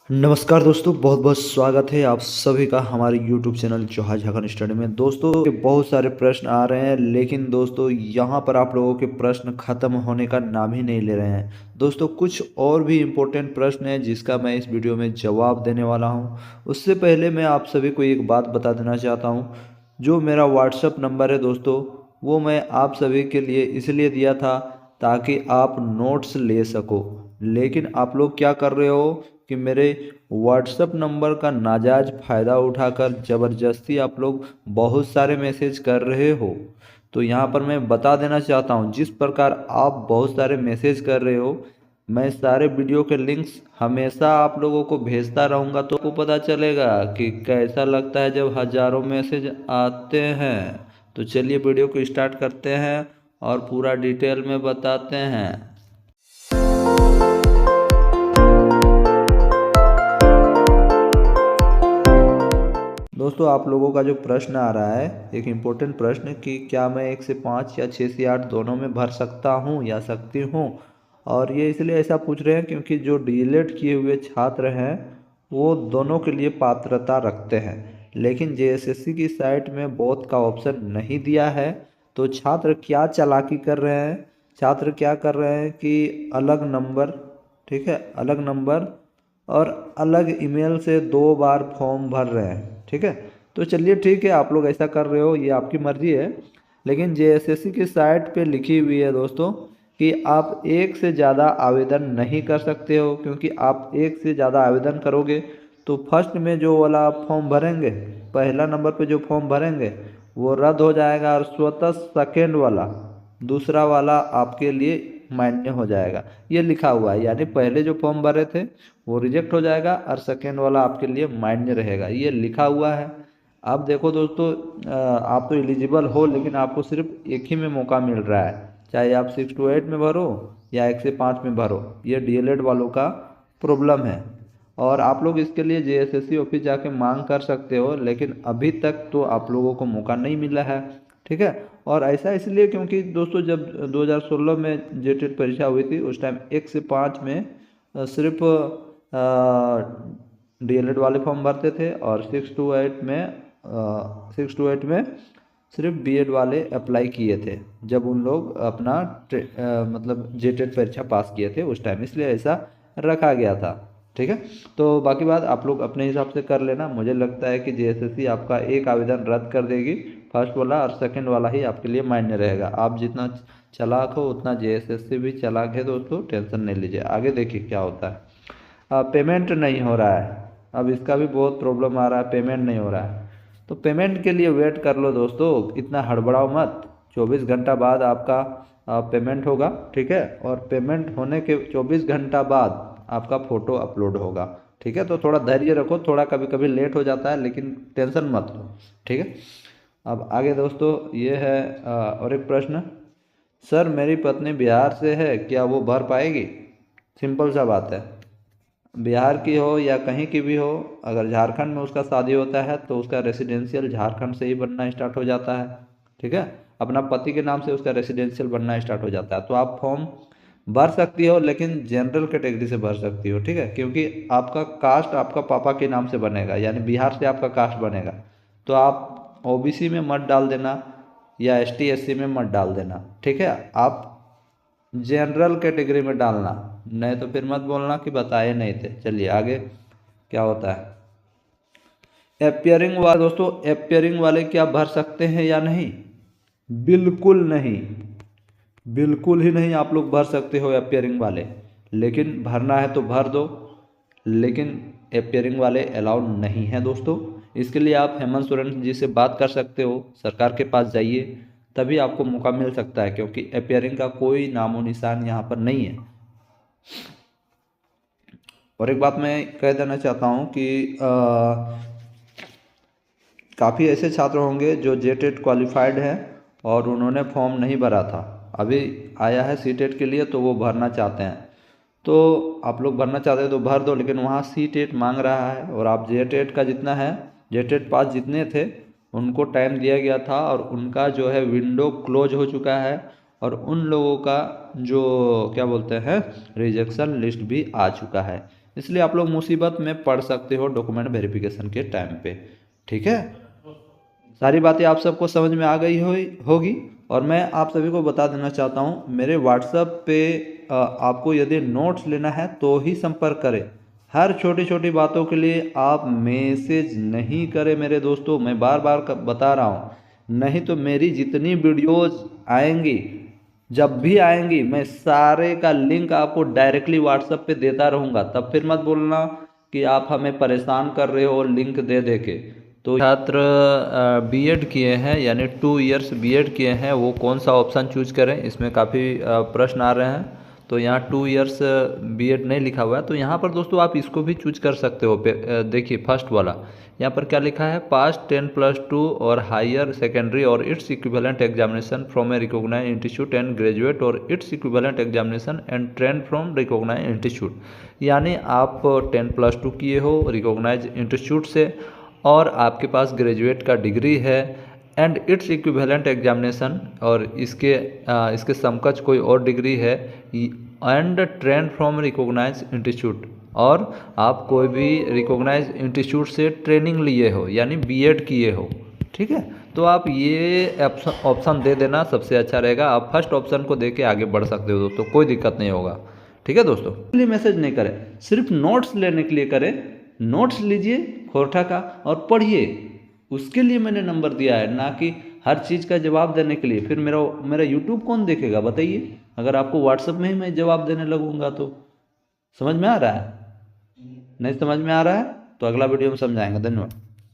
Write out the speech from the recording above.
नमस्कार दोस्तों, बहुत बहुत स्वागत है आप सभी का हमारे YouTube चैनल चौहा झारखंड स्टडी में। दोस्तों बहुत सारे प्रश्न आ रहे हैं, लेकिन दोस्तों यहाँ पर आप लोगों के प्रश्न ख़त्म होने का नाम ही नहीं ले रहे हैं। दोस्तों कुछ और भी इम्पोर्टेंट प्रश्न हैं जिसका मैं इस वीडियो में जवाब देने वाला हूँ। उससे पहले मैं आप सभी को एक बात बता देना चाहता हूँ। जो मेरा व्हाट्सअप नंबर है दोस्तों, वो मैं आप सभी के लिए इसलिए दिया था ताकि आप नोट्स ले सको। लेकिन आप लोग क्या कर रहे हो कि मेरे व्हाट्सअप नंबर का नाजायज़ फ़ायदा उठाकर ज़बरदस्ती आप लोग बहुत सारे मैसेज कर रहे हो। तो यहाँ पर मैं बता देना चाहता हूँ, जिस प्रकार आप बहुत सारे मैसेज कर रहे हो, मैं सारे वीडियो के लिंक्स हमेशा आप लोगों को भेजता रहूँगा, तो आपको पता चलेगा कि कैसा लगता है जब हज़ारों मैसेज आते हैं। तो चलिए वीडियो को स्टार्ट करते हैं और पूरा डिटेल में बताते हैं। दोस्तों आप लोगों का जो प्रश्न आ रहा है, एक इम्पोर्टेंट प्रश्न कि क्या मैं 1 से 5 या 6 से 8 दोनों में भर सकता हूं या सकती हूं। और ये इसलिए ऐसा पूछ रहे हैं क्योंकि जो डीएलएड किए हुए छात्र हैं वो दोनों के लिए पात्रता रखते हैं, लेकिन जेएसएससी की साइट में बोथ का ऑप्शन नहीं दिया है। तो छात्र क्या चालाकी कर रहे हैं, छात्र क्या कर रहे हैं कि अलग नंबर, ठीक है, अलग नंबर और अलग ईमेल से 2 बार फॉर्म भर रहे हैं। ठीक है, तो चलिए ठीक है, आप लोग ऐसा कर रहे हो, ये आपकी मर्ज़ी है। लेकिन जेएसएससी की साइट पे लिखी हुई है दोस्तों कि आप एक से ज़्यादा आवेदन नहीं कर सकते हो, क्योंकि आप एक से ज़्यादा आवेदन करोगे तो फर्स्ट में जो वाला आप फॉर्म भरेंगे, पहला नंबर पे जो फॉर्म भरेंगे वो रद्द हो जाएगा और स्वतः सेकेंड वाला, दूसरा वाला आपके लिए मान्य हो जाएगा। ये लिखा हुआ है, यानी पहले जो फॉर्म भरे थे वो रिजेक्ट हो जाएगा और सेकेंड वाला आपके लिए मान्य रहेगा, ये लिखा हुआ है। अब देखो दोस्तों, आप तो एलिजिबल हो, लेकिन आपको सिर्फ एक ही में मौका मिल रहा है, चाहे आप 6 to 8 में भरो या 1 से 5 में भरो। ये डीएलएड वालों का प्रॉब्लम है और आप लोग इसके लिए जेएसएससी ऑफिस जाके मांग कर सकते हो, लेकिन अभी तक तो आप लोगों को मौका नहीं मिला है। ठीक है, और ऐसा इसलिए क्योंकि दोस्तों जब 2016 में जेटेट परीक्षा हुई थी उस टाइम 1 से 5 में सिर्फ डीएलएड वाले फॉर्म भरते थे और 6 to 8 में सिर्फ बीएड वाले अप्लाई किए थे, जब उन लोग अपना मतलब जेटेट परीक्षा पास किए थे उस टाइम, इसलिए ऐसा रखा गया था। ठीक है, तो बाकी बात आप लोग अपने हिसाब से कर लेना। मुझे लगता है कि जेएसएससी आपका एक आवेदन रद्द कर देगी, फर्स्ट वाला और सेकंड वाला ही आपके लिए मान्य रहेगा। आप जितना चालाक हो उतना जेएसएससी भी चालाक है दोस्तों, टेंशन नहीं लीजिए। आगे देखिए क्या होता है। पेमेंट नहीं हो रहा है, अब इसका भी बहुत प्रॉब्लम आ रहा है, पेमेंट नहीं हो रहा है। तो पेमेंट के लिए वेट कर लो दोस्तों, इतना हड़बड़ाओ मत। 24 घंटा बाद आपका पेमेंट होगा। ठीक है, और पेमेंट होने के 24 घंटा बाद आपका फ़ोटो अपलोड होगा। ठीक है, तो थोड़ा धैर्य रखो, थोड़ा कभी कभी लेट हो जाता है, लेकिन टेंशन मत लो। ठीक है, अब आगे दोस्तों ये है और एक प्रश्न, सर मेरी पत्नी बिहार से है, क्या वो भर पाएगी? सिंपल सा बात है, बिहार की हो या कहीं की भी हो, अगर झारखंड में उसका शादी होता है तो उसका रेसिडेंशियल झारखंड से ही बनना स्टार्ट हो जाता है। ठीक है, अपना पति के नाम से उसका रेसिडेंशियल बनना स्टार्ट हो जाता है, तो आप फॉर्म भर सकती हो, लेकिन जनरल कैटेगरी से भर सकती हो। ठीक है, क्योंकि आपका कास्ट आपका पापा के नाम से बनेगा, यानी बिहार से आपका कास्ट बनेगा। तो आप ओबीसी में मत डाल देना या एसटी एससी में मत डाल देना। ठीक है, आप जनरल कैटेगरी में डालना, नहीं तो फिर मत बोलना कि बताए नहीं थे। चलिए आगे क्या होता है। अपियरिंग वाले दोस्तों, अपियरिंग वाले क्या भर सकते हैं या नहीं? बिल्कुल नहीं, बिल्कुल ही नहीं आप लोग भर सकते हो अपियरिंग वाले, लेकिन भरना है तो भर दो, लेकिन अपियरिंग वाले अलाउड नहीं है दोस्तों। इसके लिए आप हेमंत सोरेन जी से बात कर सकते हो, सरकार के पास जाइए, तभी आपको मौका मिल सकता है, क्योंकि अपियरिंग का कोई नामो निशान यहाँ पर नहीं है। और एक बात मैं कह देना चाहता हूँ कि काफ़ी ऐसे छात्र होंगे जो जेटेट क्वालिफाइड हैं और उन्होंने फॉर्म नहीं भरा था, अभी आया है सीटेट के लिए तो वो भरना चाहते हैं। तो आप लोग भरना चाहते हैं तो भर दो, लेकिन वहाँ सीटेट मांग रहा है और आप जेटेट का जितना है, जेटेट पास जितने थे उनको टाइम दिया गया था और उनका जो है विंडो क्लोज हो चुका है, और उन लोगों का जो क्या बोलते हैं रिजेक्शन लिस्ट भी आ चुका है। इसलिए आप लोग मुसीबत में पड़ सकते हो डॉक्यूमेंट वेरिफिकेशन के टाइम पे। ठीक है, सारी बातें आप सबको समझ में आ गई होगी। और मैं आप सभी को बता देना चाहता हूँ, मेरे व्हाट्सएप पे आपको यदि नोट्स लेना है तो ही संपर्क करें। हर छोटी छोटी बातों के लिए आप मैसेज नहीं करें मेरे दोस्तों, मैं बार बार बता रहा हूँ। नहीं तो मेरी जितनी वीडियोज आएंगी, जब भी आएंगी, मैं सारे का लिंक आपको डायरेक्टली व्हाट्सएप पे देता रहूँगा। तब फिर मत बोलना कि आप हमें परेशान कर रहे हो लिंक दे दे के। तो छात्र बीएड किए हैं यानी 2 इयर्स बीएड किए हैं, वो कौन सा ऑप्शन चूज करें, इसमें काफ़ी प्रश्न आ रहे हैं। तो यहाँ 2 इयर्स बीएड नहीं लिखा हुआ है, तो यहाँ पर दोस्तों आप इसको भी चूज कर सकते हो। देखिए फर्स्ट वाला यहाँ पर क्या लिखा है, पास 10+2 और हायर सेकेंडरी और its equivalent examination from a recognised institute and graduate और its equivalent examination and train from recognised institute. यानी आप 10+2 किए हो रिकॉग्नाइज्ड इंस्टीट्यूट से और आपके पास ग्रेजुएट का डिग्री है एंड इट्स इक्विवेलेंट एग्जामिनेशन और इसके समकक्ष कोई और डिग्री है and train from recognise institute, और आप कोई भी रिकॉग्नाइज इंस्टीट्यूट से ट्रेनिंग लिए हो यानी बीएड किए हो। ठीक है, तो आप ये ऑप्शन दे देना, सबसे अच्छा रहेगा। आप फर्स्ट ऑप्शन को दे के आगे बढ़ सकते हो दोस्तों, कोई दिक्कत नहीं होगा। ठीक है दोस्तों, इसलिए मैसेज नहीं करें, सिर्फ नोट्स लेने के लिए करें। नोट्स लीजिए खोरठा का और पढ़िए, उसके लिए मैंने नंबर दिया है, ना कि हर चीज़ का जवाब देने के लिए। फिर मेरा यूट्यूब कौन देखेगा बताइए, अगर आपको व्हाट्सएप में ही मैं जवाब देने लगूंगा तो। समझ में आ रहा है? नहीं समझ में आ रहा है तो अगला वीडियो में समझाएंगे। धन्यवाद।